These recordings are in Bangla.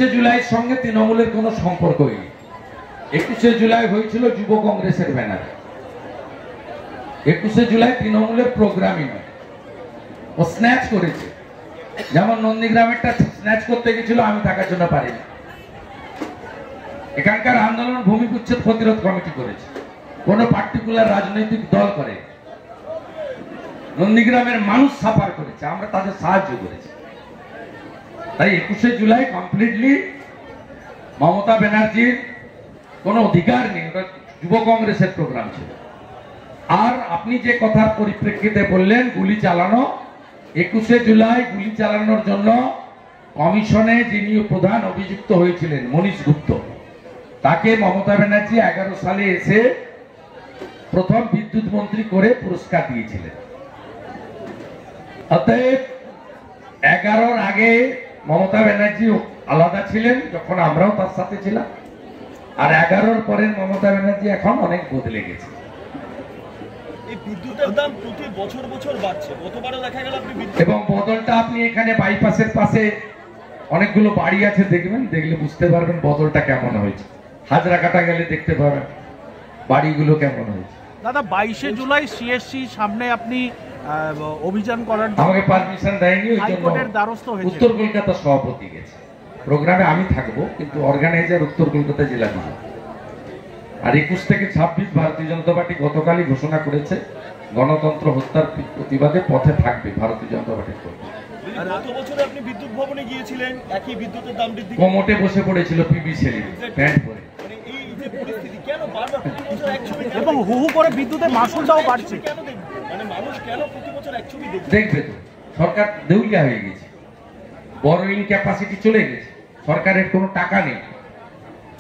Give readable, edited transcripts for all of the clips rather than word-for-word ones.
21শে জুলাইয়ের সঙ্গে তৃণমূলের কোনো সম্পর্কই নেই। 21শে জুলাই হয়েছিল যুব কংগ্রেসের ব্যানারে। 21শে জুলাই তৃণমূলের প্রোগ্রামই নয়, ও স্ন্যাচ করেছে। যেমন নন্দীগ্রামেরটা স্ন্যাচ করতে গেছিল, আমি থাকার জন্য পারিনি। এখানকার আন্দোলন ভূমিপুচ্ছেদ প্রতিরোধ কমিটি করেছে, কোন পার্টিকুলার রাজনৈতিক দল করে। নন্দীগ্রামের মানুষ সাফার করেছে, আমরা তাদের সাহায্য করেছি। তাই 21শে জুলাই কমপ্লিটলি মমতা ব্যানার্জির কোনো অধিকার নেই, ওটা যুব কংগ্রেসের প্রোগ্রাম ছিল। আর আপনি যে কথার পরিপ্রেক্ষিতে বললেন গুলি চালানো, 21শে জুলাই গুলি চালানোর জন্য কমিশনে যিনি প্রধান অভিযুক্ত হয়েছিলেন মনীশ গুপ্ত, তাকে মমতা ব্যানার্জি 11 সালে এসে প্রথম বিদ্যুৎ মন্ত্রী করে পুরস্কার দিয়েছিলেন। অতএব 11-র আগে মমতা ব্যানার্জি আলাদা ছিলেন, যখন আমরাও তার সাথে ছিলাম। আর 11-র পরের মমতা ব্যানার্জি এখন অনেক বদলে গেছে। বিদ্যুতের দাম প্রতি বছর বছর বাড়ছে, গতবারও দেখা গেল আপনি এবং বদলটা আপনি এখানে বাইপাসের পাশে অনেকগুলো বাড়ি আছে, দেখবেন, দেখলে বুঝতে পারবেন বদলটা কেমন হয়েছে। হাজরাকাটা গেলে দেখতে পাবেন বাড়িগুলো কেমন হয়েছে। দাদা 22শে জুলাই সিএসসি সামনে আপনি অভিযান করার আমাকে পারমিশন দেয়নি, ওই জন্য উত্তর কলকাতা সভাপতি গেছে। প্রোগ্রামে আমি থাকবো, কিন্তু অর্গানাইজার উত্তর কলকাতা জেলা বিজেপি। আর 21 থেকে 26 ভারতীয় জনতা পার্টি গতকালই ঘোষণা করেছে গণতন্ত্র হত্যার প্রতিবাদে পথে থাকবে ভারতীয় জনতা পার্টির কর্মী। গত বছরে আপনি বিদ্যুৎ ভবনে গিয়েছিলেন, একই বিদ্যুতের দাম বৃদ্ধি কোমোটে বসে পড়েছিল পিবি সেলি প্যান্ট পরে। মানে এই যে পরিস্থিতি কেন বারবার প্রতি বছর এক ছবি, এবং হু হু করে বিদ্যুতের মাসুলটাও বাড়ছে, কেন দেখবে? মানে মানুষ কেন প্রতি বছর এক ছবি দেখবে? তো সরকার দেউলিয়া হয়ে গেছে, বরোইং ক্যাপাসিটি চলে গেছে, সরকারের কোনো টাকা নেই,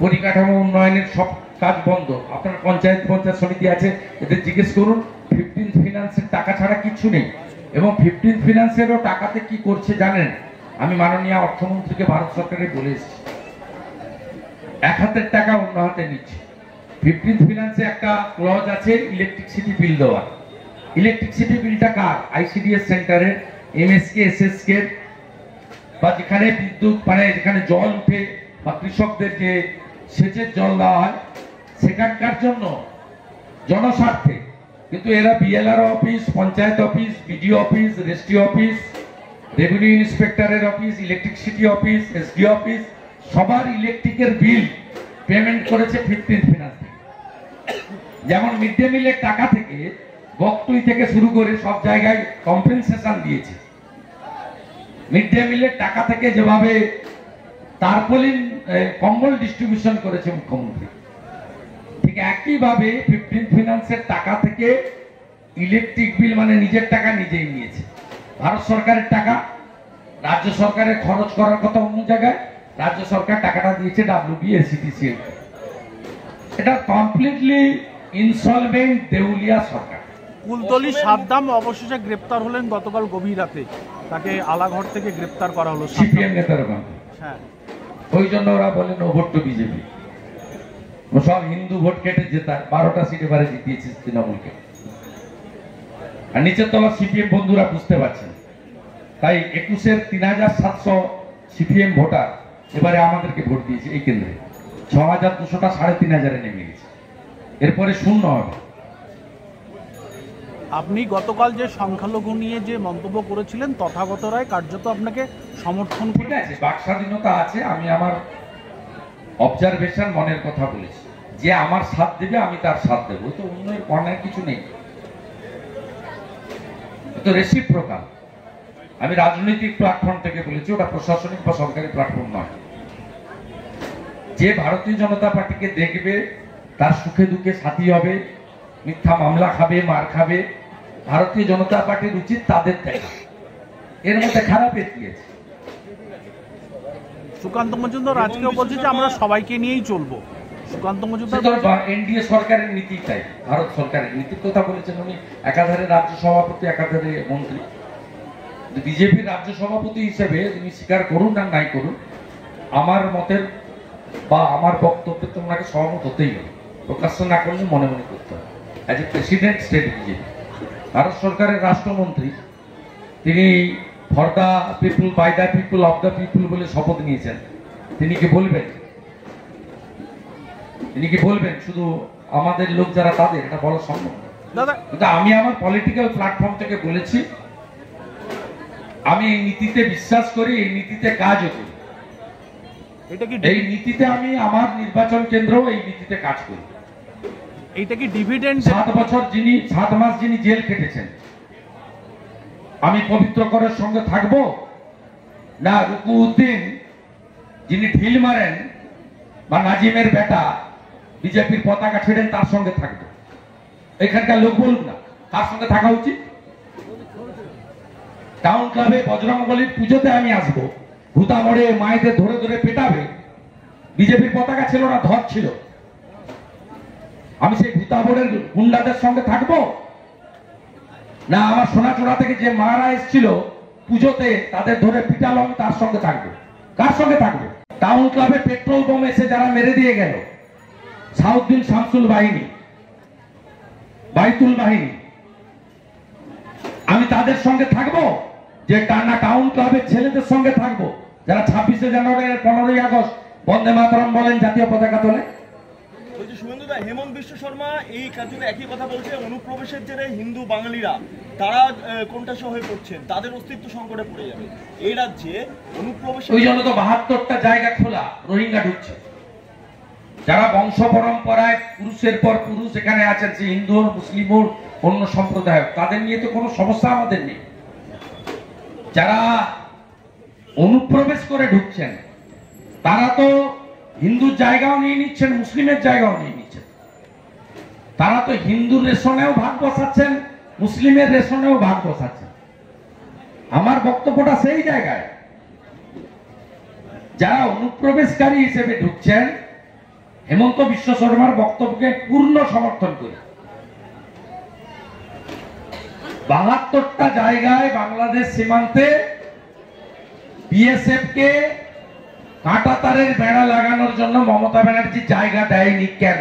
পরিকাঠামো উন্নয়নের সব কাজ বন্ধ। আপনার পঞ্চায়েত সমিতি আছে, এদের জিজ্ঞেস করুন, 15th ফিনান্সের টাকা ছাড়া কিছু নেই। এবং 15th ফিনান্সেরও টাকাতে কি করছে জানেন? আমি মাননীয় অর্থমন্ত্রীকে ভারত সরকারে বলে এসেছি, এক হাতের টাকা অন্য হাতে নিচ্ছে। 15th ফিনান্সে একটা ক্লজ আছে ইলেকট্রিসিটি বিল দেওয়া। ইলেকট্রিসিটি বিলটা কার? আইসিডিএস সেন্টারের, এমএসকে, এসএসকে, বা যেখানে বিদ্যুৎ মানে যেখানে জল উঠে বা কৃষকদের যে সেচের জল দেওয়া হয় সেখানকার জন্য, জনস্বার্থে। কিন্তু এরা BLR office, panchayat office, BDO office, registry office, revenue ইন্সপেক্টরের office, electricity office, SD office, সবার ইলেকট্রিকের বিল পেমেন্ট করেছে 15th ফিনান্স থেকে। যেমন মিড ডে মিলের টাকা থেকে, বকটুই থেকে শুরু করে সব জায়গায় কম্পেনসেশন দিয়েছে। মিড ডে মিলের টাকা থেকে যেভাবে তারপলিন কম্বল ডিস্ট্রিবিউশন করেছে মুখ্যমন্ত্রী, ঠিক একইভাবে 15th ফিনান্সের টাকা থেকে ইলেকট্রিক বিল মানে নিজের টাকা নিজেই নিয়েছে। ভারত সরকারের টাকা রাজ্য সরকারের খরচ করার কথা অন্য জায়গায়, রাজ্য সরকার টাকাটা দিয়েছে WBSETCL। এটা কমপ্লিটলি ইনসলভেন্ট দেউলিয়া সরকার। কুলতলি সাদ্দাম অবশেষে গ্রেপ্তার হলেন গতকাল গভীর রাতে, তাকে আলাঘর থেকে গ্রেপ্তার করা হলো সিপিএম নেতার ওখানে। হ্যাঁ, ওই জন্য ওরা বলে নো ভোট টু বিজেপি। সব হিন্দু ভোট কেটে জেতার 12টা সিট এবারে জিতিয়েছে তৃণমূলকে। আর নিচের তলা সিপিএম বন্ধুরা বুঝতে পারছেন, তাই 21-এর 3700 সিপিএম ভোটার এবারে আমাদেরকে ভোট দিয়েছে এই কেন্দ্রে। 6200টা 3500-এ নেমে গেছে, এরপরে শূন্য হবে। আপনি গতকাল যে সংখ্যালঘু নিয়ে যে মন্তব্য করেছিলেন, তথাগত রায় কার্যত আপনাকে সমর্থন করে। ঠিক আছে, বাক স্বাধীনতা আছে, আমি আমার অবজারভেশন মনের কথা বলেছি, যে আমার সাথ দেবে আমি তার সাথ দেবো, তো অন্যের কর্ণের কিছু নেই, তো রেসিপ্রোকাল। আমি রাজনৈতিক প্ল্যাটফর্ম থেকে বলেছি, ওটা প্রশাসনিক বা সরকারি প্ল্যাটফর্ম নয়। যে ভারতীয় জনতা পার্টিকে দেখবে তার সুখে দুঃখে সাথী হবে, মিথ্যা মামলা খাবে, মার খাবে, ভারতীয় জনতা পার্টির উচিত তাদের দেখা। এর মধ্যে খারাপের দিয়েছে। সুকান্ত মজুমদার আজকেও বলছে যে আমরা সবাইকে নিয়েই চলবো। সুকান্ত মজুমদার এনডিএ সরকারের নীতি, তাই ভারত সরকারের নীতির কথা বলেছেন উনি। একাধারে রাজ্য সভাপতি, একাধারে মন্ত্রী। বিজেপির রাজ্য সভাপতি হিসেবে তিনি স্বীকার করুন আর নাই করুন, আমার মতের বা আমার বক্তব্যে তো ওনাকে সহমত হতেই হবে, প্রকাশ্য না করলে মনে মনে করতে হবে। As a president state BJP, Bharat সরকারের রাষ্ট্রমন্ত্রী, তিনি for the people, by the people, of the people বলে শপথ নিয়েছেন। তিনি কি বলবেন? তিনি কি বলবেন শুধু আমাদের লোক যারা তাদের? এটা বলা সম্ভব না। দাদা, কিন্তু আমি আমার পলিটিক্যাল প্ল্যাটফর্ম থেকে বলেছি, আমি এই নীতিতে বিশ্বাস করি, এই নীতিতে কাজও করি। এটা কি এই নীতিতে আমি আমার নির্বাচন কেন্দ্র এই নীতিতে কাজ করি। এইটা কি ডিভিডেন্ড? 7 মাস যিনি জেল কেটেছেন, আমি পবিত্র করের সঙ্গে থাকব না রুকু উদ্দিন যিনি ঢিল মারেন বা নাজিমের বেটা বিজেপির পতাকা ছেড়েন তার সঙ্গে থাকবো? এখানকার লোক বলুন না তার সঙ্গে থাকা উচিত। টাউন ক্লাবে বজরংবলীর পুজোতে আমি আসবো, ভূতা মোড়ে মায়েদের ধরে ধরে পেটাবে, বিজেপির পতাকা ছিল না, ধর ছিল, আমি সেই ভূতা মোড়ের গুন্ডাদের সঙ্গে থাকবো? না আমার সোনাচূড়া থেকে যে মারা এসেছিল পুজোতে তাদের ধরে পিটালো, আমি তার সঙ্গে থাকবো? কার সঙ্গে থাকবো? টাউন ক্লাবে পেট্রোল বোম এসে যারা মেরে দিয়ে গেল, সাউদ্দিন শামসুল বাহিনী, বাইতুল বাহিনী, আমি তাদের সঙ্গে থাকবো? যে টানা টাউন ক্লাবের ছেলেদের সঙ্গে থাকবো যারা 26শে জানুয়ারি 15ই আগস্ট বন্দে মাতরম বলেন, জাতীয় পতাকা তোলে? বলছি শুভেন্দুদা, হেমন্ত বিশ্ব শর্মা এই কাজে একই কথা বলছে, অনুপ্রবেশের জেরে হিন্দু বাঙালিরা তারা কোনটাসহ হয়ে পড়ছেন, তাদের অস্তিত্ব সংকটে পড়ে যাবে। এই রাজ্যে অনুপ্রবেশের ওই জন্য তো 72টা জায়গা খোলা, রোহিঙ্গা ঢুকছে। যারা বংশ পরম্পরায় পুরুষের পর পুরুষ এখানে আছেন, সে হিন্দু হোক, মুসলিম হোক, অন্য সম্প্রদায় হোক, তাদের নিয়ে তো কোনো সমস্যা আমাদের নেই। যারা অনুপ্রবেশ করে ঢুকছেন তারা তো হিন্দুর জায়গাও নিয়ে নিচ্ছেন, মুসলিমের জায়গাও নিয়ে নিচ্ছেন। তারা তো হিন্দুর রেশনেও ভাগ বসাচ্ছেন, মুসলিমের রেশনেও ভাগ বসাচ্ছেন। আমার বক্তব্যটা সেই জায়গায়, যারা অনুপ্রবেশকারী হিসেবে ঢুকছেন, হেমন্ত বিশ্ব শর্মার বক্তব্যকে পূর্ণ সমর্থন করি। 72টা জায়গায় বাংলাদেশ সীমান্তে বিএসএফ কে কাঁটা তারের বেড়া লাগানোর জন্য মমতা ব্যানার্জি জায়গা দেয়নি কেন?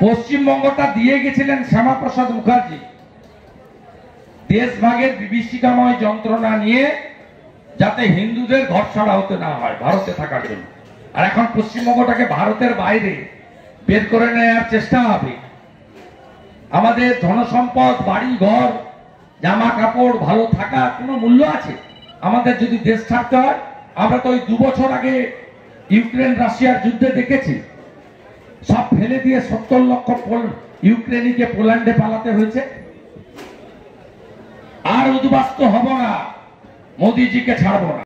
পশ্চিমবঙ্গটা দিয়ে গেছিলেন শ্যামাপ্রসাদ মুখার্জি দেশভাগের বিভীষিকাময় যন্ত্রণা নিয়ে, যাতে হিন্দুদের ঘর ছাড়া হতে না হয় ভারতে থাকার জন্য। আর এখন পশ্চিমবঙ্গটাকে ভারতের বাইরে বের করে নেওয়ার চেষ্টা হবে। আমাদের ধনসম্পদ, বাড়ি ঘর, জামা কাপড়, ভালো থাকা কোনো মূল্য আছে? আমাদের যদি দেশ ছাড়তে হয়, আমরা তো ওই 2 বছর আগে ইউক্রেন রাশিয়ার যুদ্ধে দেখেছি, সব ফেলে দিয়ে 70 লক্ষ ইউক্রেনিকে পোল্যান্ডে পালাতে হয়েছে। আর উদ্বাস্তু হব না, মোদিজিকে ছাড়বো না।